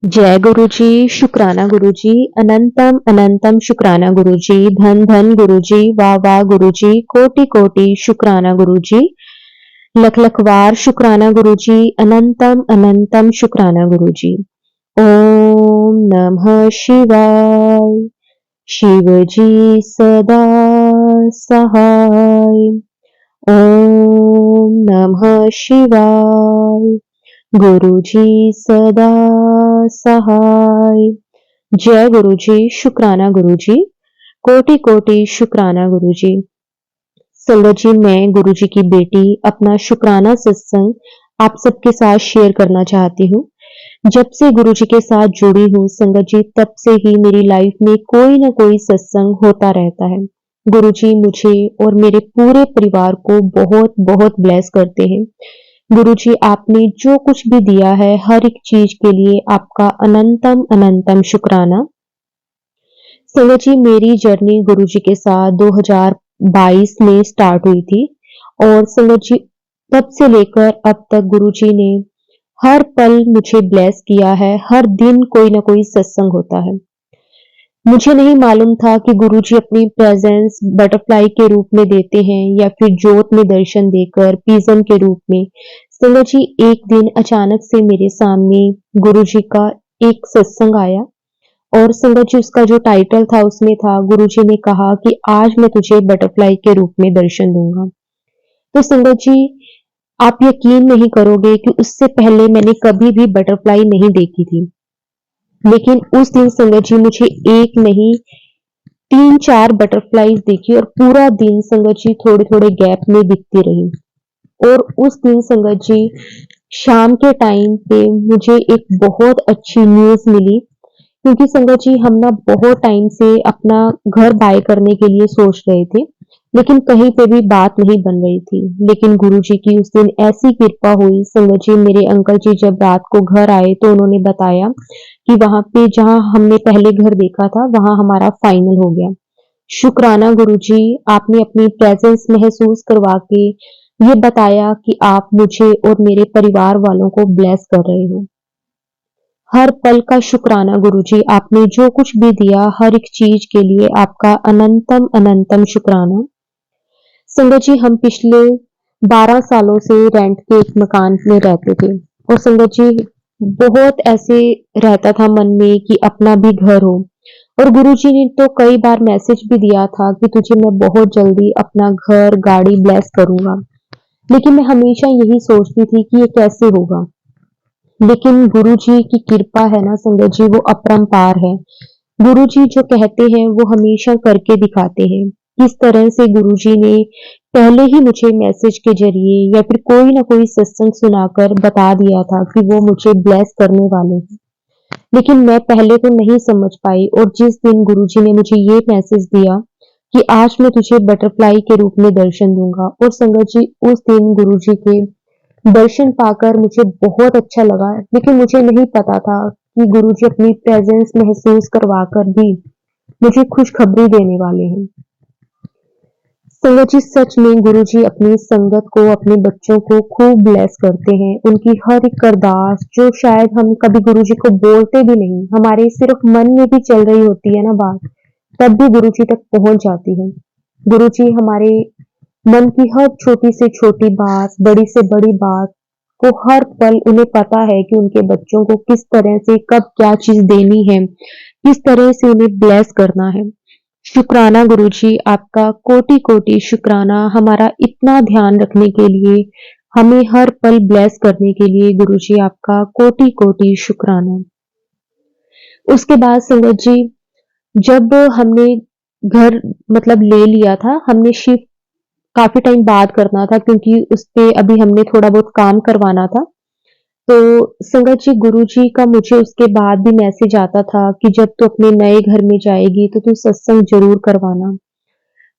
जय गुरुजी, शुक्राना गुरुजी, अनंतम अनंतम शुक्राना गुरुजी, धन धन गुरुजी, वाह वाह गुरुजी, कोटि कोटि शुक्राना गुरुजी, लख लख वार शुक्राना गुरुजी, अनंतम अनंतम शुक्राना गुरुजी। ओम नमः शिवाय। शिव जी सदा सहाय। ओम नमः शिवाय। गुरुजी सदा सहाय। जय गुरुजी, शुक्राना गुरुजी, कोटि कोटि शुक्राना गुरुजी। संगत जी, मैं गुरुजी की बेटी अपना शुक्राना सत्संग आप सबके साथ शेयर करना चाहती हूँ। जब से गुरुजी के साथ जुड़ी हूँ संगत जी, तब से ही मेरी लाइफ में कोई ना कोई सत्संग होता रहता है। गुरुजी मुझे और मेरे पूरे परिवार को बहुत बहुत ब्लेस करते हैं। गुरुजी आपने जो कुछ भी दिया है हर एक चीज के लिए आपका अनंतम अनंतम शुक्राना। संगत जी, मेरी जर्नी गुरुजी के साथ 2022 में स्टार्ट हुई थी और संगत जी तब से लेकर अब तक गुरुजी ने हर पल मुझे ब्लेस किया है। हर दिन कोई ना कोई सत्संग होता है। मुझे नहीं मालूम था कि गुरुजी अपनी प्रेजेंस बटरफ्लाई के रूप में देते हैं या फिर जोत में दर्शन देकर पिजन के रूप में। संगत जी, एक दिन अचानक से मेरे सामने गुरुजी का एक सत्संग आया और संगत जी उसका जो टाइटल था उसमें था, गुरुजी ने कहा कि आज मैं तुझे बटरफ्लाई के रूप में दर्शन दूंगा। तो संगत जी, आप यकीन नहीं करोगे कि उससे पहले मैंने कभी भी बटरफ्लाई नहीं देखी थी। लेकिन उस दिन संगत जी मुझे एक नहीं 3-4 बटरफ्लाईज देखी और पूरा दिन संगत जी थोड़े-थोड़े गैप में दिखती रही। और उस दिन संगत जी शाम के टाइम पे मुझे एक बहुत अच्छी न्यूज़ मिली, क्योंकि संगत जी हम ना बहुत टाइम से अपना घर बाय करने के लिए सोच रहे थे, लेकिन कहीं पे भी बात नहीं बन रही थी। लेकिन गुरुजी की उस दिन ऐसी कृपा हुई संगत जी, मेरे अंकल जी जब रात को घर आए तो उन्होंने बताया कि वहां पे जहां हमने पहले घर देखा था वहां हमारा फाइनल हो गया। शुक्राना गुरुजी, आपने अपनी प्रेजेंस महसूस करवा के ये बताया कि आप मुझे और मेरे परिवार वालों को ब्लेस कर रहे हो। हर पल का शुक्राना गुरुजी, आपने जो कुछ भी दिया हर एक चीज के लिए आपका अनंतम अनंतम शुक्राना। संगत जी, हम पिछले 12 सालों से रेंट के एक मकान में रहते थे और संगत जी बहुत ऐसे रहता था मन में कि अपना भी घर हो। और गुरुजी ने तो कई बार मैसेज भी दिया था कि तुझे मैं बहुत जल्दी अपना घर गाड़ी ब्लेस करूंगा। लेकिन मैं हमेशा यही सोचती थी कि ये कैसे होगा। लेकिन गुरुजी की कृपा है ना संगत जी, वो अपरंपार है। गुरुजी जो कहते हैं वो हमेशा करके दिखाते हैं। किस तरह से गुरुजी ने पहले ही मुझे मैसेज के जरिए या फिर कोई ना कोई सत्संग सुनाकर बता दिया था कि वो मुझे ब्लेस करने वाले हैं। लेकिन मैं पहले तो नहीं समझ पाई और जिस दिन गुरुजी ने मुझे ये मैसेज दिया कि आज मैं तुझे बटरफ्लाई के रूप में दर्शन दूंगा, और संगत जी उस दिन गुरुजी के दर्शन पाकर मुझे बहुत अच्छा लगा। लेकिन मुझे नहीं पता था कि गुरुजी अपनी प्रेजेंस महसूस करवा कर भी मुझे खुशखबरी देने वाले हैं। संगत जी सच में गुरुजी अपनी संगत को, अपने बच्चों को खूब ब्लेस करते हैं। उनकी हर एक अरदास जो शायद हम कभी गुरुजी को बोलते भी नहीं, हमारे सिर्फ मन में भी चल रही होती है ना बात, तब भी गुरुजी तक पहुंच जाती है। गुरुजी हमारे मन की हर छोटी से छोटी बात, बड़ी से बड़ी बात को हर पल उन्हें पता है कि उनके बच्चों को किस तरह से कब क्या चीज देनी है, किस तरह से उन्हें ब्लेस करना है। शुक्राना गुरुजी, आपका कोटि कोटि शुक्राना हमारा इतना ध्यान रखने के लिए, हमें हर पल ब्लेस करने के लिए। गुरुजी आपका कोटि कोटि शुक्राना। उसके बाद संगत जी जब हमने घर मतलब ले लिया था, हमने शिफ्ट काफी टाइम बाद करना था क्योंकि उस पे अभी हमने थोड़ा बहुत काम करवाना था। तो संगत जी गुरुजी का मुझे उसके बाद भी मैसेज आता था कि जब तू अपने नए घर में जाएगी तो तू सत्संग जरूर करवाना।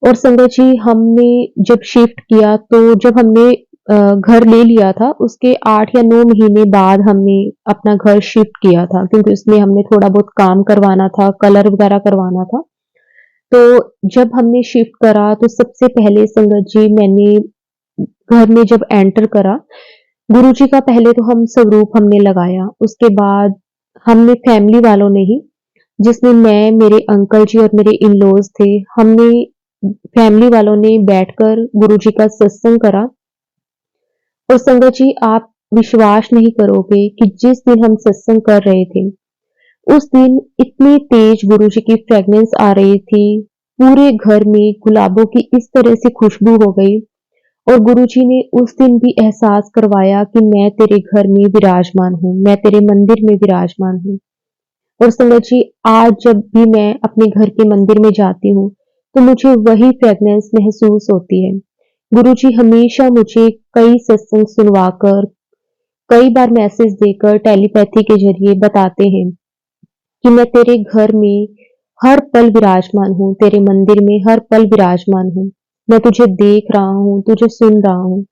और संगत जी हमने जब शिफ्ट किया तो जब हमने घर ले लिया था उसके 8 या 9 महीने बाद हमने अपना घर शिफ्ट किया था, क्योंकि उसमें हमने थोड़ा बहुत काम करवाना था, कलर वगैरह करवाना था। तो जब हमने शिफ्ट करा तो सबसे पहले संगत जी मैंने घर में जब एंटर करा, गुरुजी का पहले तो हम स्वरूप हमने लगाया। उसके बाद हमने फैमिली वालों ने ही, जिसमें मैं, मेरे अंकल जी और मेरे इन-लॉज़ थे, हमने फैमिली वालों ने बैठकर गुरुजी का सत्संग करा। और संगत जी, आप विश्वास नहीं करोगे कि जिस दिन हम सत्संग कर रहे थे, उस दिन इतनी तेज गुरुजी की फ्रेग्रेंस आ रही थी, पूरे घर में गुलाबों की इस तरह से खुशबू हो गई। और गुरुजी ने उस दिन भी एहसास करवाया कि मैं तेरे घर में विराजमान हूँ, मैं तेरे मंदिर में विराजमान हूँ। और संगत जी, आज जब भी मैं अपने घर के मंदिर में जाती हूँ, तो मुझे वही फ्रेग्रेंस महसूस होती है। गुरुजी हमेशा मुझे कई सत्संग सुनवाकर, कई बार मैसेज देकर टेलीपैथी के ज़रिए बताते हैं कि मैं तेरे घर में हर पल विराजमान हूँ, तेरे मंदिर में हर पल विराजमान हूँ। मैं तुझे देख रहा हूँ, तुझे सुन रहा हूँ।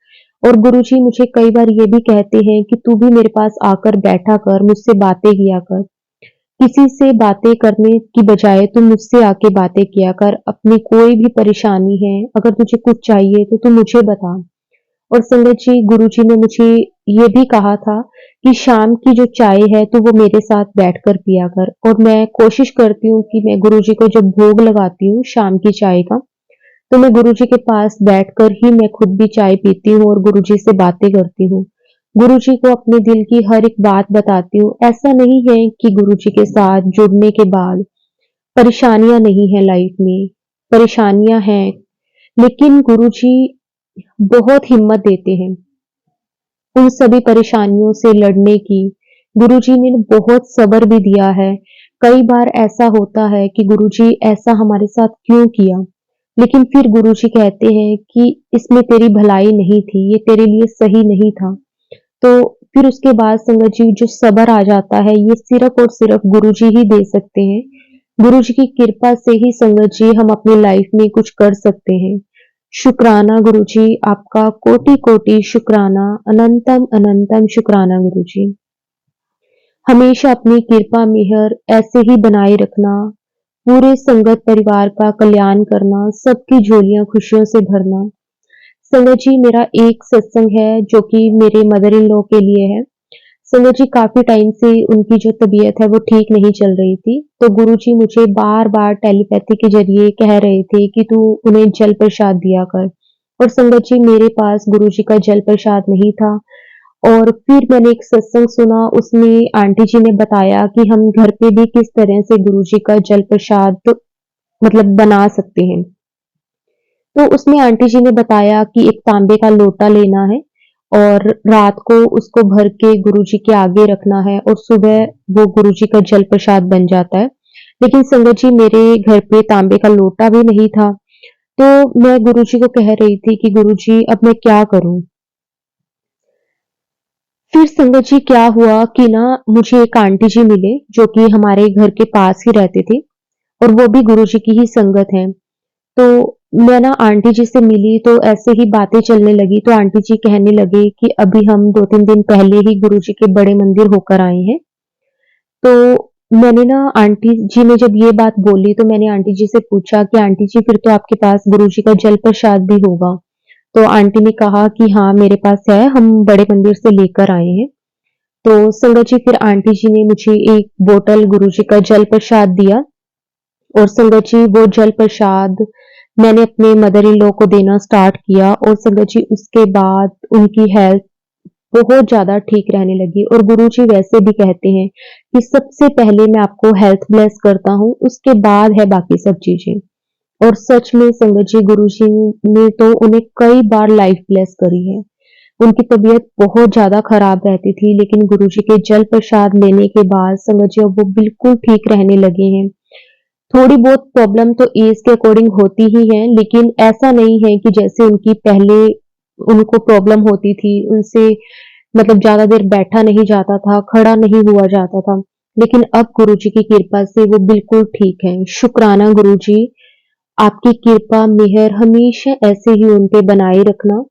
और गुरुजी मुझे कई बार ये भी कहते हैं कि तू भी मेरे पास आकर बैठा कर, मुझसे बातें किया कर। किसी से बातें करने की बजाय तू मुझसे आके बातें किया कर। अपनी कोई भी परेशानी है, अगर तुझे कुछ चाहिए तो तू मुझे बता। और संगत जी, गुरुजी ने मुझे ये भी कहा था कि शाम की जो चाय है तो वो मेरे साथ बैठकर पिया कर। और मैं कोशिश करती हूँ कि मैं गुरुजी को जब भोग लगाती हूँ शाम की चाय का, तो मैं गुरुजी के पास बैठकर ही मैं खुद भी चाय पीती हूँ और गुरुजी से बातें करती हूँ। गुरुजी को अपने दिल की हर एक बात बताती हूँ। ऐसा नहीं है कि गुरुजी के साथ जुड़ने के बाद परेशानियां नहीं है लाइफ में, परेशानियां हैं, लेकिन गुरुजी बहुत हिम्मत देते हैं उन सभी परेशानियों से लड़ने की। गुरुजी ने बहुत सब्र भी दिया है। कई बार ऐसा होता है कि गुरुजी ऐसा हमारे साथ क्यों किया? लेकिन फिर गुरुजी कहते हैं कि इसमें तेरी भलाई नहीं थी, ये तेरे लिए सही नहीं था। तो फिर उसके बाद संगत जी, जो सब्र आ जाता है, ये सिर्फ़ और सिर्फ़ गुरुजी ही दे सकते हैं। गुरुजी की कृपा से ही संगत जी हम अपनी लाइफ में कुछ कर सकते हैं। शुक्राना गुरुजी, आपका कोटि-कोटि शुक्राना, अनंतम अनंतम शुक्राना गुरुजी। हमेशा अपनी कृपा मेहर ऐसे ही बनाए रखना, पूरे संगत परिवार का कल्याण करना, सबकी झोलियाँ खुशियों से भरना। संगत जी, मेरा एक सत्संग है जो कि मेरे मदर इन लॉ के लिए है। संगत जी, काफ़ी टाइम से उनकी जो तबीयत है वो ठीक नहीं चल रही थी, तो गुरुजी मुझे बार-बार टेलीपैथी के ज़रिए कह रहे थे कि तू उन्हें जल प्रसाद दिया कर। और संगत जी, मेरे पास गुरुजी का जल प्रसाद नहीं था। और फिर मैंने एक सत्संग सुना, उसमें आंटी जी ने बताया कि हम घर पे भी किस तरह से गुरुजी का जल प्रसाद मतलब बना सकते हैं। तो उसमें आंटी जी ने बताया कि एक तांबे का लोटा लेना है और रात को उसको भर के गुरुजी के आगे रखना है और सुबह वो गुरुजी का जल प्रसाद बन जाता है। लेकिन संगत जी, मेरे घर पे तांबे का लोटा भी नहीं था, तो मैं गुरुजी को कह रही थी कि गुरुजी, अब मैं क्या करूँ? फिर संगत जी, क्या हुआ कि ना मुझे एक आंटी जी मिले जो कि हमारे घर के पास ही रहते थे और वो भी गुरुजी की ही संगत हैं। तो मैं ना आंटी जी से मिली तो ऐसे ही बातें चलने लगी, तो आंटी जी कहने लगे कि अभी हम 2-3 दिन पहले ही गुरुजी के बड़े मंदिर होकर आए हैं। तो मैंने ना आंटी जी ने जब ये बात बोली तो मैंने आंटी जी से पूछा कि आंटी जी, फिर तो आपके पास गुरुजी का जल प्रसाद भी होगा। तो आंटी ने कहा कि हाँ, मेरे पास है, हम बड़े मंदिर से लेकर आए हैं। तो संगत जी, फिर आंटी जी ने मुझे एक बोतल गुरुजी का जल प्रसाद दिया और संगत जी, वो जल प्रसाद मैंने अपने मदर इन लॉ को देना स्टार्ट किया और संगत जी, उसके बाद उनकी हेल्थ बहुत ज़्यादा ठीक रहने लगी। और गुरुजी वैसे भी कहते हैं कि सबसे पहले मैं आपको हेल्थ ब्लेस करता हूँ, उसके बाद है बाकी सब चीज़ें। और सच में संगत जी, गुरुजी ने तो उन्हें कई बार लाइफ ब्लेस करी है। उनकी तबीयत बहुत ज़्यादा खराब रहती थी, लेकिन गुरुजी के जल प्रसाद लेने के बाद संगत जी, अब वो बिल्कुल ठीक रहने लगे हैं। थोड़ी बहुत प्रॉब्लम तो एज के अकॉर्डिंग होती ही है, लेकिन ऐसा नहीं है कि जैसे उनकी पहले उनको प्रॉब्लम होती थी, उनसे मतलब ज़्यादा देर बैठा नहीं जाता था, खड़ा नहीं हुआ जाता था। लेकिन अब गुरुजी की कृपा से वो बिल्कुल ठीक हैं। शुक्राना गुरुजी, आपकी कृपा, मेहर हमेशा ऐसे ही उन पे बनाए रखना।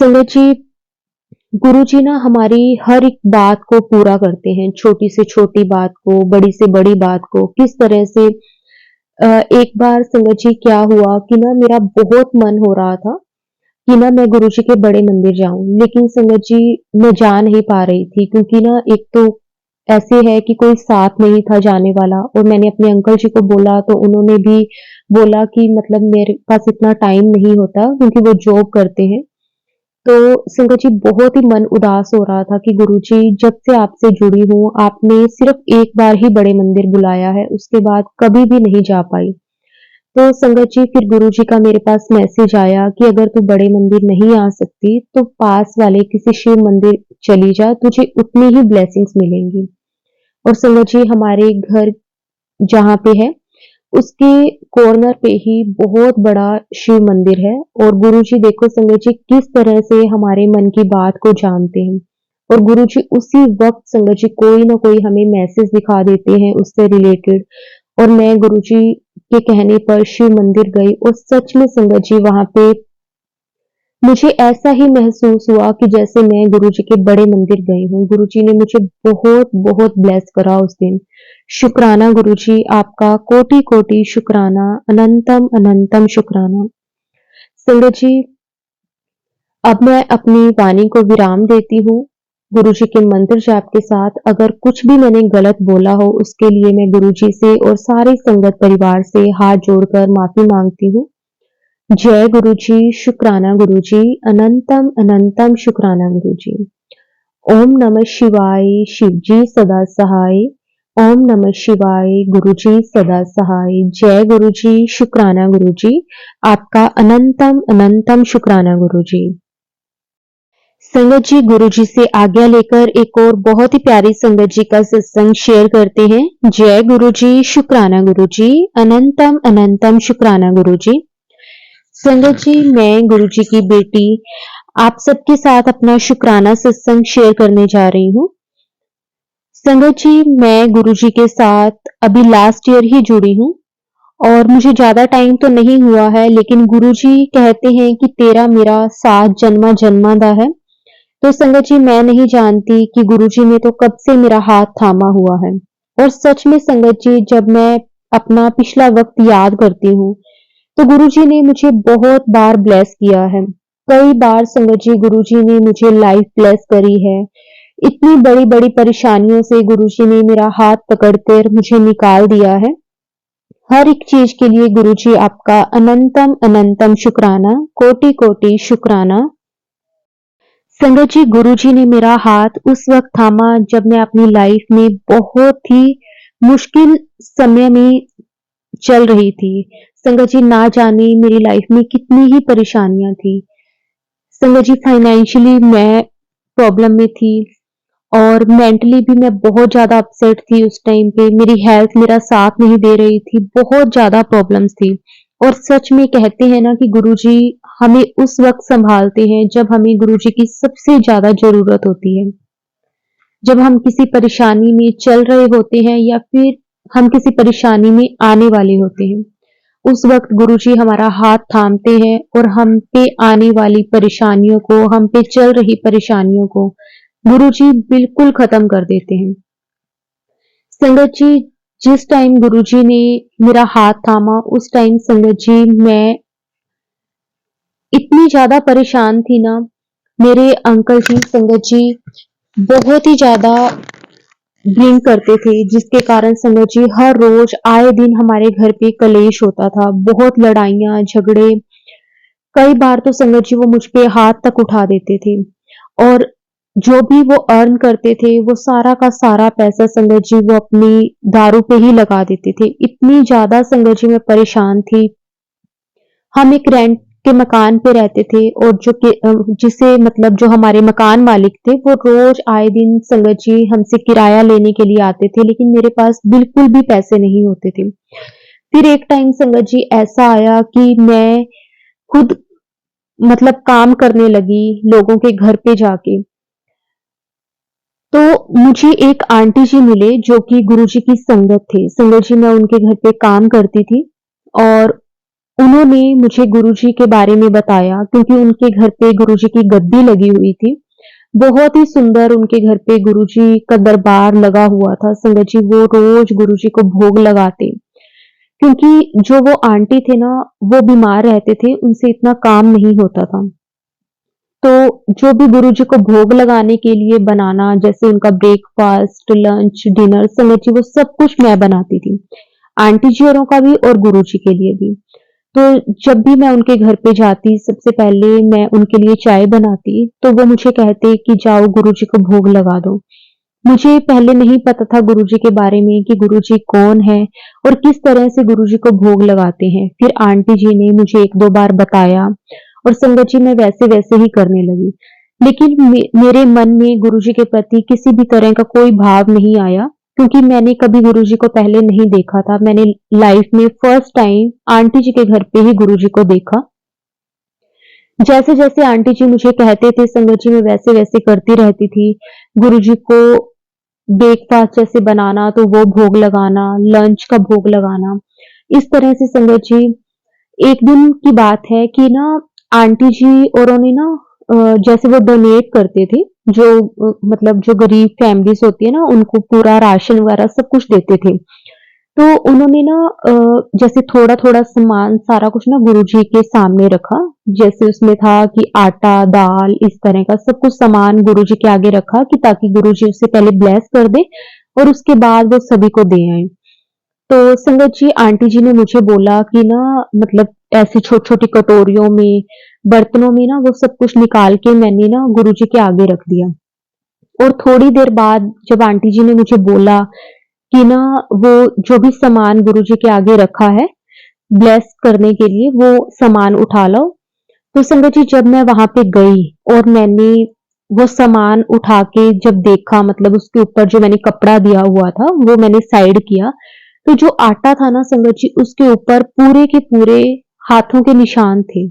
संगत जी, गुरुजी ना हमारी हर एक बात को पूरा करते हैं, छोटी से छोटी बात को, बड़ी से बड़ी बात को। किस तरह से एक बार संगत जी क्या हुआ कि ना मेरा बहुत मन हो रहा था कि ना मैं गुरुजी के बड़े मंदिर जाऊँ, लेकिन संगत जी मैं जा नहीं पा रही थी क्योंकि ना एक तो ऐसे है कि कोई साथ नहीं था जाने वाला, और मैंने अपने अंकल जी को बोला तो उन्होंने भी बोला कि मतलब मेरे पास इतना टाइम नहीं होता, क्योंकि वो जॉब करते हैं। तो संगत जी, बहुत ही मन उदास हो रहा था कि गुरुजी, जब से आपसे जुड़ी हूँ, आपने सिर्फ एक बार ही बड़े मंदिर बुलाया है, उसके बाद कभी भी नहीं जा पाई। तो संगत जी, फिर गुरुजी का मेरे पास मैसेज आया कि अगर तू बड़े मंदिर नहीं आ सकती तो पास वाले किसी शिव मंदिर चली जा, तुझे उतनी ही ब्लेसिंग्स मिलेंगी। और संगत जी, हमारे घर जहाँ पे है, उसके कॉर्नर पे ही बहुत बड़ा शिव मंदिर है। और गुरुजी, देखो संगत जी, किस तरह से हमारे मन की बात को जानते हैं। और गुरुजी उसी वक्त संगत जी कोई ना कोई हमें मैसेज दिखा देते हैं उससे रिलेटेड। और मैं गुरुजी के कहने पर शिव मंदिर गई, और सच में संगत जी, वहां पे मुझे ऐसा ही महसूस हुआ कि जैसे मैं गुरुजी के बड़े मंदिर गई हूँ। गुरुजी ने मुझे बहुत बहुत ब्लेस करा उस दिन। शुक्राना गुरुजी, आपका कोटि कोटि शुक्राना, अनंतम अनंतम शुक्राना। संगत जी, अब मैं अपनी वाणी को विराम देती हूँ। गुरुजी के मंत्र जाप के साथ अगर कुछ भी मैंने गलत बोला हो, उसके लिए मैं गुरुजी से और सारे संगत परिवार से हाथ जोड़कर माफी मांगती हूँ। जय गुरुजी, शुक्राना गुरुजी, अनंतम अनंतम शुक्राना गुरुजी। ओम नमः शिवाय, शिवजी सदा सहाय। ओम नमः शिवाय, गुरुजी सदा सहाय। जय गुरुजी, शुक्राना गुरुजी, आपका अनंतम अनंतम शुक्राना गुरुजी। संगत जी, गुरुजी से आज्ञा लेकर एक और बहुत ही प्यारी संगत जी का सत्संग शेयर करते हैं। जय गुरुजी, शुक्राना गुरुजी, अनंतम अनंतम शुक्राना गुरुजी। संगत जी, मैं गुरुजी की बेटी आप सबके साथ अपना शुक्राना सत्संग शेयर करने जा रही हूँ। संगत जी, मैं गुरुजी के साथ अभी लास्ट ईयर ही जुड़ी हूँ, और मुझे ज्यादा टाइम तो नहीं हुआ है, लेकिन गुरुजी कहते हैं कि तेरा मेरा साथ जन्मा जन्मादा है। तो संगत जी, मैं नहीं जानती कि गुरुजी ने तो कब से मेरा हाथ थामा हुआ है। और सच में संगत जी, जब मैं अपना पिछला वक्त याद करती हूँ, तो गुरुजी ने मुझे बहुत बार ब्लेस किया है। कई बार संगत जी, गुरुजी ने मुझे लाइफ ब्लेस करी है। इतनी बड़ी बड़ी परेशानियों से गुरुजी ने मेरा हाथ पकड़कर मुझे निकाल दिया है। हर एक चीज के लिए गुरुजी आपका अनंतम अनंतम शुक्राना, कोटि कोटि शुक्राना। संगत जी, गुरुजी ने मेरा हाथ उस वक्त थामा जब मैं अपनी लाइफ में बहुत ही मुश्किल समय में चल रही थी। संगत जी, ना जाने मेरी लाइफ में कितनी ही परेशानियां थी। संगत जी, फाइनेंशियली मैं प्रॉब्लम में थी, और मेंटली भी मैं बहुत ज़्यादा अपसेट थी उस टाइम पे। मेरी हेल्थ मेरा साथ नहीं दे रही थी, बहुत ज़्यादा प्रॉब्लम्स थी। और सच में कहते हैं ना कि गुरुजी हमें उस वक्त संभालते हैं जब हमें गुरुजी की सबसे ज़्यादा ज़रूरत होती है। जब हम किसी परेशानी में चल रहे होते हैं, या फिर हम किसी परेशानी में आने वाले होते हैं, उस वक्त गुरुजी हमारा हाथ थामते हैं और हम पे आने वाली परेशानियों को, हम पे चल रही परेशानियों को गुरुजी बिल्कुल खत्म कर देते हैं। संगत जी, जिस टाइम गुरुजी ने मेरा हाथ थामा, उस टाइम संगत जी मैं इतनी ज्यादा परेशान थी ना। मेरे अंकल जी संगत जी बहुत ही ज्यादा ड्रिंक करते थे, जिसके कारण संगत जी हर रोज आए दिन हमारे घर पे कलेश होता था, बहुत लड़ाइयां झगड़े। कई बार तो संगत जी वो मुझ पे हाथ तक उठा देते थे। और जो भी वो अर्न करते थे, वो सारा का सारा पैसा संगत जी वो अपनी दारू पे ही लगा देते थे। इतनी ज्यादा संगत जी मैं परेशान थी। हम एक रेंट के मकान पे रहते थे, और जिसे मतलब जो हमारे मकान मालिक थे, वो रोज आए दिन संगत जी हमसे किराया लेने के लिए आते थे, लेकिन मेरे पास बिल्कुल भी पैसे नहीं होते थे। फिर एक टाइम संगत जी ऐसा आया कि मैं खुद मतलब काम करने लगी लोगों के घर पे जाके। तो मुझे एक आंटी जी मिले जो कि गुरुजी की संगत थे। संगत जी, मैं उनके घर पे काम करती थी, और उन्होंने मुझे गुरुजी के बारे में बताया, क्योंकि उनके घर पे गुरुजी की गद्दी लगी हुई थी। बहुत ही सुंदर उनके घर पे गुरुजी का दरबार लगा हुआ था। संगत जी, वो रोज गुरुजी को भोग लगाते, क्योंकि जो वो आंटी थे ना, वो बीमार रहते थे, उनसे इतना काम नहीं होता था। तो जो भी गुरुजी को भोग लगाने के लिए बनाना, जैसे उनका ब्रेकफास्ट, लंच, डिनर, संगत जी वो सब कुछ मैं बनाती थी। आंटी जी औरों का भी और गुरुजी के लिए भी। तो जब भी मैं उनके घर पे जाती, सबसे पहले मैं उनके लिए चाय बनाती, तो वो मुझे कहते कि जाओ गुरुजी को भोग लगा दो। मुझे पहले नहीं पता था गुरुजी के बारे में कि गुरुजी कौन है और किस तरह से गुरुजी को भोग लगाते हैं। फिर आंटी जी ने मुझे 1-2 बार बताया और संगत जी मैं वैसे-वैसे ही करने लगी। लेकिन मेरे मन में गुरुजी के प्रति किसी भी तरह का कोई भाव नहीं आया, क्योंकि मैंने कभी गुरुजी को पहले नहीं देखा था। मैंने लाइफ में फर्स्ट टाइम आंटी जी के घर पे ही गुरुजी को देखा। जैसे-जैसे आंटी जी मुझे कहते थे संगत जी मैं वैसे-वैसे करती रहती थी। गुरुजी को ब्रेकफास्ट जैसे बनाना तो वो भोग लगाना, लंच का भोग लगाना। इस तरह से संगत जी एक दिन की बात है कि ना आंटी जी औरों ने ना जैसे वो डोनेट करते थे, जो मतलब जो गरीब फैमिलीज़ होती है ना उनको पूरा राशन वगैरह सब कुछ देते थे। तो उन्होंने ना जैसे थोड़ा-थोड़ा सामान सारा कुछ ना गुरुजी के सामने रखा। जैसे उसमें था कि आटा, दाल इस तरह का सब कुछ सामान गुरुजी के आगे रखा कि ताकि गुरुजी उसे पहले ब्लेस कर दें और उसके बाद वो सभी को दे आएँ। तो संगत जी आंटी जी ने मुझे बोला कि ना मतलब ऐसे छोटी-छोटी कटोरियों में, बर्तनों में ना वो सब कुछ निकाल के मैंने ना गुरुजी के आगे रख दिया। और थोड़ी देर बाद जब आंटी जी ने मुझे बोला कि ना वो जो भी सामान गुरुजी के आगे रखा है, ब्लेस करने के लिए वो सामान उठा लो। तो संगत जी जब मैं वहाँ पे गई और मैंने वो सामान उठा के जब देखा मतलब उसके ऊपर जो मैंने कपड़ा दिया हुआ था, वो मैंने साइड किया। तो जो आटा था ना संगत जी उसके ऊपर पूरे के पूरे हाथों के निशान थे।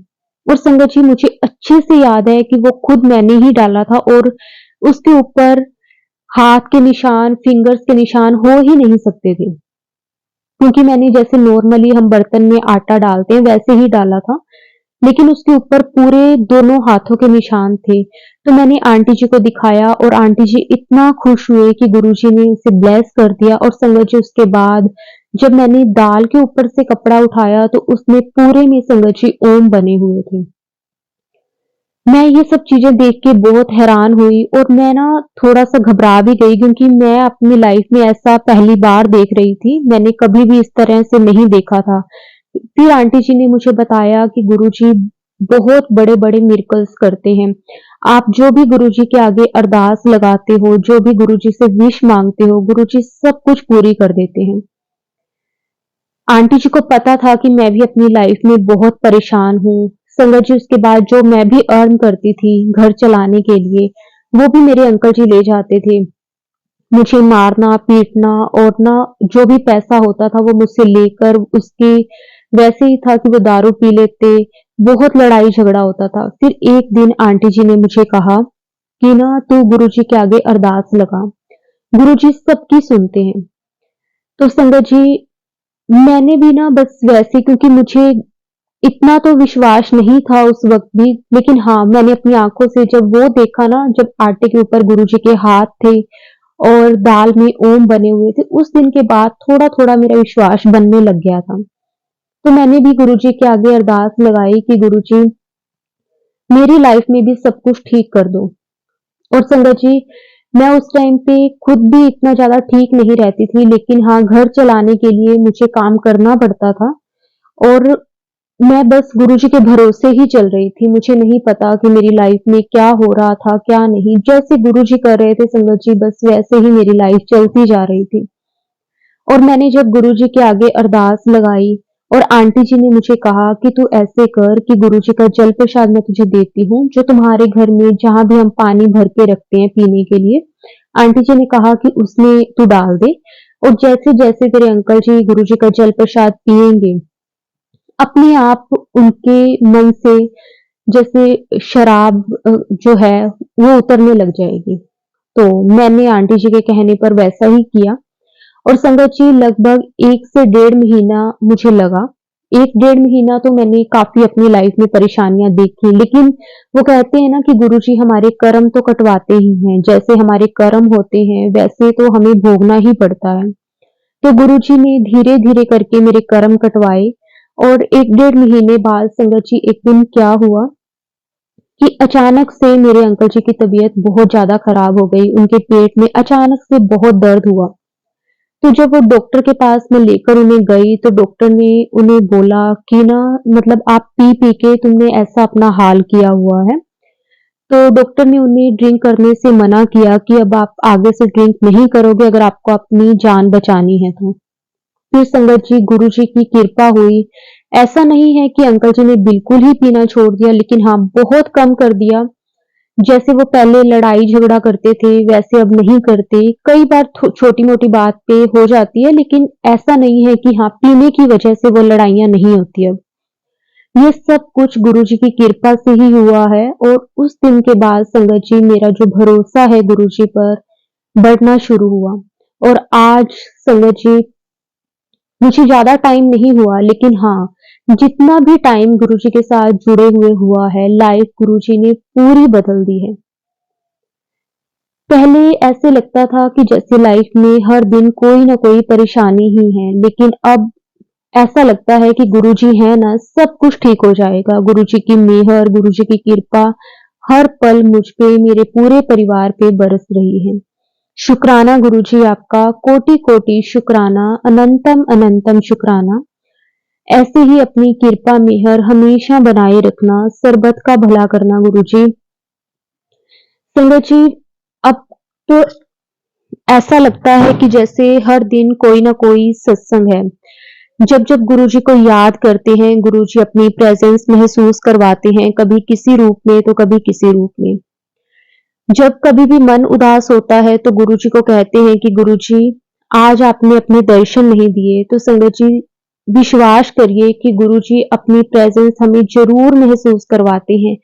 और संगत जी मुझे अच्छे से याद है कि वो खुद मैंने ही डाला था और उसके ऊपर हाथ के निशान, फिंगर्स के निशान हो ही नहीं सकते थे। क्योंकि मैंने जैसे नॉर्मली हम बर्तन में आटा डालते हैं वैसे ही डाला था, लेकिन उसके ऊपर पूरे दोनों हाथों के निशान थे। तो मैंने आंटी जी को दिखाया और आंटी जी इतना खुश हुए कि गुरुजी ने उसे ब्लेस कर दिया और संगत जी उसके बाद जब मैंने दाल के ऊपर से कपड़ा उठाया तो उसमें पूरे में संगत जी ओम बने हुए थे। मैं ये सब चीज़ें देख के बहुत हैरान हुई और मैं ना थोड़ा-सा घबरा भी गई क्योंकि मैं अपनी लाइफ में ऐसा पहली बार देख रही थी। मैंने कभी भी इस तरह से नहीं देखा था। फिर आंटी जी ने मुझे बताया कि गुरुजी बहुत बड़े-बड़े मिरेकल्स करते हैं। आप जो भी गुरुजी के आगे अरदास लगाते हो, जो भी गुरुजी से विश माँगते हो, गुरुजी सब कुछ पूरी कर देते हैं। आंटी जी को पता था कि मैं भी अपनी लाइफ में बहुत परेशान हूँ। संगत जी उसके बाद जो मैं भी अर्न करती थी घर चलाने के लिए, वो भी मेरे अंकल जी ले जाते थे। मुझे मारना, पीटना और ना जो भी पैसा होता था वो मुझसे लेकर उसके वैसे ही था कि वो दारू पी लेते, बहुत लड़ाई झगड़ा होता था। फिर एक दिन आंटी जी ने मुझे कहा कि ना तू गुरुजी के आगे अरदास लगा, गुरुजी सबकी सुनते हैं। तो संगत जी मैंने भी ना बस वैसे क्योंकि मुझे इतना तो विश्वास नहीं था उस वक़्त भी, लेकिन हाँ, मैंने अपनी आँखों से जब वो देखा ना, जब आटे के ऊपर गुरुजी के हाथ थे और दाल में ओम बने हुए थे, उस दिन के बाद थोड़ा-थोड़ा मेरा विश्वास बनने लग गया था। तो मैंने भी गुरुजी के आगे अरदास लगाई कि गुरुजी मेरी लाइफ़ में भी सब कुछ ठीक कर दो। और संगत जी, मैं उस टाइम पे खुद भी इतना ज़्यादा ठीक नहीं रहती थी, लेकिन हाँ, घर चलाने के लिए मुझे काम करना पड़ता था और मैं बस गुरुजी के भरोसे ही चल रही थी। मुझे नहीं पता कि मेरी लाइफ में क्या हो रहा था, क्या नहीं। जैसे गुरुजी कर रहे थे संगत जी बस वैसे ही मेरी लाइफ चलती जा रही थी। और मैंने जब गुरुजी के आगे अरदास लगाई और आंटी जी ने मुझे कहा कि तू ऐसे कर कि गुरुजी का जल प्रसाद मैं तुझे देती हूँ, जो तुम्हारे घर में जहाँ भी हम पानी भर के रखते हैं पीने के लिए, आंटी जी ने कहा कि उसमें तू डाल दे और जैसे-जैसे तेरे अंकल जी गुरुजी का जल प्रसाद पिएँगे अपने आप उनके मन से जैसे शराब जो है वो उतरने लग जाएगी। तो मैंने आंटी जी के कहने पर वैसा ही किया और संगत जी लगभग 1 से डेढ़ महीना मुझे लगा। 1 डेढ़ महीना तो मैंने काफ़ी अपनी लाइफ में परेशानियाँ देखी, लेकिन वो कहते हैं ना कि गुरुजी हमारे कर्म तो कटवाते ही हैं, जैसे हमारे कर्म होते हैं वैसे तो हमें भोगना ही पड़ता है। तो गुरुजी ने धीरे-धीरे करके मेरे कर्म कटवाए और 1 डेढ़ महीने बाद संगत जी एक दिन क्या हुआ कि अचानक से मेरे अंकल जी की तबीयत बहुत ज़्यादा खराब हो गई। उनके पेट में अचानक से बहुत दर्द हुआ। तो जब वो डॉक्टर के पास मैं लेकर उन्हें गई, तो डॉक्टर ने उन्हें बोला कि ना, मतलब आप पी-पी के तुमने ऐसा अपना हाल किया हुआ है। तो डॉक्टर ने उन्हें ड्रिंक करने से मना किया कि अब आप आगे से ड्रिंक नहीं करोगे अगर आपको अपनी जान बचानी है तो। फिर संगत जी, गुरुजी की कृपा हुई। ऐसा नहीं है कि अंकल जी ने बिल्कुल ही पीना छोड़ दिया, लेकिन हाँ, बहुत कम कर दिया। जैसे वो पहले लड़ाई झगड़ा करते थे, वैसे अब नहीं करते। कई बार छोटी-मोटी बात पे हो जाती है, लेकिन ऐसा नहीं है कि हाँ, पीने की वजह से वो लड़ाइयाँ नहीं होती अब। ये सब कुछ गुरुजी की कृपा से ही हुआ है, और उस दिन के बाद संगत जी, मेरा जो भरोसा है गुरुजी पर बढ़ना शुरू हुआ। और आज संगत जी, मुझे ज़्यादा टाइम नहीं हुआ, लेकिन हाँ, जितना भी टाइम गुरुजी के साथ जुड़े हुए हुआ है, लाइफ गुरुजी ने पूरी बदल दी है। पहले ऐसे लगता था कि जैसे लाइफ में हर दिन कोई ना कोई परेशानी ही है, लेकिन अब ऐसा लगता है कि गुरुजी हैं ना, सब कुछ ठीक हो जाएगा। गुरुजी की मेहर, गुरुजी की कृपा हर पल मुझ पे, मेरे पूरे परिवार पे बरस रही है। शुक्राना गुरुजी आपका, कोटि-कोटि शुक्राना, अनंतम अनंतम शुक्राना। ऐसे ही अपनी कृपा मेहर हमेशा बनाए रखना, सर्बत का भला करना गुरुजी। संगत जी, अब तो ऐसा लगता है कि जैसे हर दिन कोई ना कोई सत्संग है। जब-जब गुरुजी को याद करते हैं, गुरुजी अपनी प्रेज़ेंस महसूस करवाते हैं, कभी किसी रूप में तो कभी किसी रूप में। जब कभी भी मन उदास होता है तो गुरुजी को कहते हैं कि गुरुजी, आज आपने अपने दर्शन नहीं दिए, तो संगत जी, विश्वास करिए कि गुरुजी अपनी प्रेज़ेंस हमें ज़रूर महसूस करवाते हैं।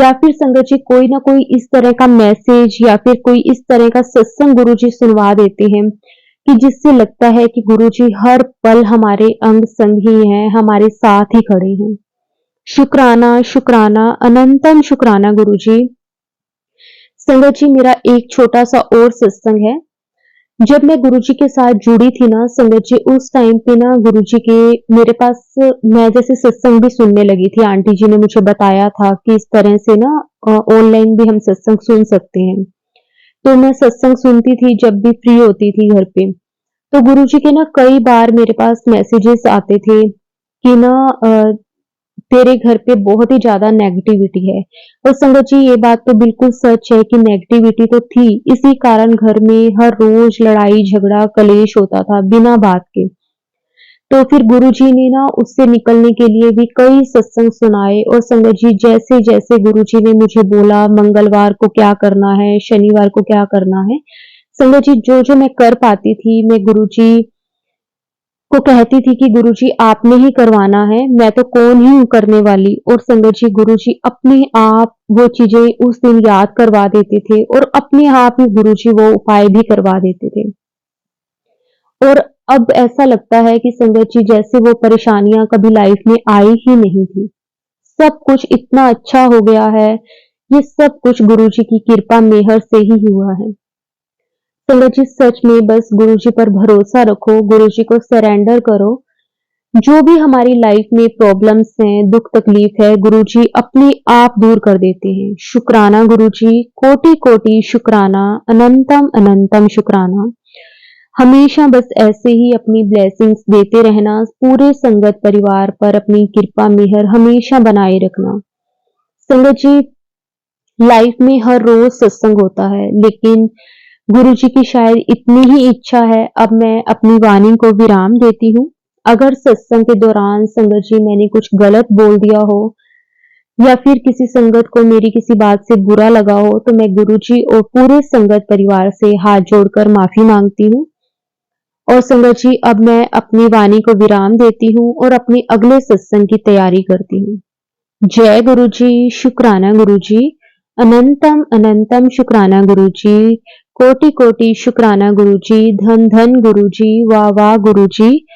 या फिर संगत जी, कोई ना कोई इस तरह का मैसेज या फिर कोई इस तरह का सत्संग गुरुजी सुनवा देते हैं कि जिससे लगता है कि गुरुजी हर पल हमारे अंग संग ही हैं, हमारे साथ ही खड़े हैं। शुक्राना, शुक्राना, अनंतम शुक्राना गुरुजी। संगत जी, मेरा एक छोटा-सा और सत्संग है। जब मैं गुरुजी के साथ जुड़ी थी ना संगत जी, उस टाइम पे ना गुरुजी के मेरे पास, मैं जैसे सत्संग भी सुनने लगी थी। आंटी जी ने मुझे बताया था कि इस तरह से ना ऑनलाइन भी हम सत्संग सुन सकते हैं। तो मैं सत्संग सुनती थी जब भी फ्री होती थी घर पे। तो गुरुजी के ना कई बार मेरे पास मैसेजेस आते थे कि ना, तेरे घर पे बहुत ही ज़्यादा नेगेटिविटी है। और संगत जी, ये बात तो बिल्कुल सच है कि नेगेटिविटी तो थी, इसी कारण घर में हर रोज़ लड़ाई झगड़ा कलेश होता था बिना बात के। तो फिर गुरुजी ने ना उससे निकलने के लिए भी कई सत्संग सुनाए, और संगत जी, जैसे-जैसे गुरुजी ने मुझे बोला मंगलवार को क्या करना है, शनिवार को क्या करना है, संगत जी, जो-जो मैं कर पाती थी, मैं गुरुजी को कहती थी कि गुरुजी आपने ही करवाना है, मैं तो कौन ही हूँ करने वाली। और संगत जी, गुरुजी अपने आप वो चीज़ें उस दिन याद करवा देते थे, और अपने आप ही गुरुजी वो उपाय भी करवा देते थे। और अब ऐसा लगता है कि संगत जी, जैसे वो परेशानियाँ कभी लाइफ में आई ही नहीं थी। सब कुछ इतना अच्छा हो गया है, ये सब कुछ गुरुजी की कृपा मेहर से ही हुआ है। संगत जी, सच में बस गुरुजी पर भरोसा रखो, गुरुजी को सरेंडर करो। जो भी हमारी लाइफ में प्रॉब्लम्स हैं, दुख तकलीफ है, गुरुजी अपने आप दूर कर देते हैं। शुक्राना गुरुजी, कोटि-कोटि शुक्राना, अनंतम अनंतम शुक्राना। हमेशा बस ऐसे ही अपनी ब्लेसिंग्स देते रहना, पूरे संगत परिवार पर अपनी कृपा मेहर हमेशा बनाए रखना। संगत जी, लाइफ में हर रोज सत्संग होता है, लेकिन गुरुजी की शायद इतनी ही इच्छा है, अब मैं अपनी वाणी को विराम देती हूँ। अगर सत्संग के दौरान संगत जी मैंने कुछ गलत बोल दिया हो, या फिर किसी संगत को मेरी किसी बात से बुरा लगा हो, तो मैं गुरुजी और पूरे संगत परिवार से हाथ जोड़कर माफी मांगती हूँ। और संगत जी, अब मैं अपनी वाणी को विराम देती हूँ और अपने अगले सत्संग की तैयारी करती हूँ। जय गुरुजी, शुक्राना गुरुजी, अनंतम अनंतम शुक्राना गुरुजी, कोटि कोटि शुक्राना गुरुजी, धन धन गुरुजी, वाह वाह गुरुजी,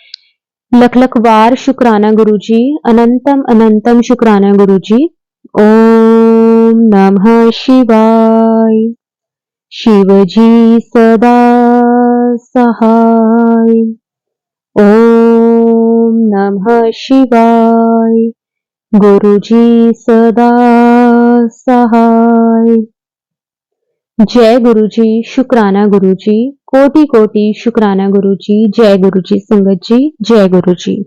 लख लख बार शुक्राना गुरुजी, अनंतम अनंतम शुक्राना गुरुजी। ओम नमः शिवाय। शिवजी सदा सहाय। ओम नमः शिवाय। गुरुजी सदा सहाय। जय गुरु जी, शुक्राना गुरु जी, कोटि कोटि शुक्राना गुरु जी, जय गुरु जी संगत जी, जय गुरु जी।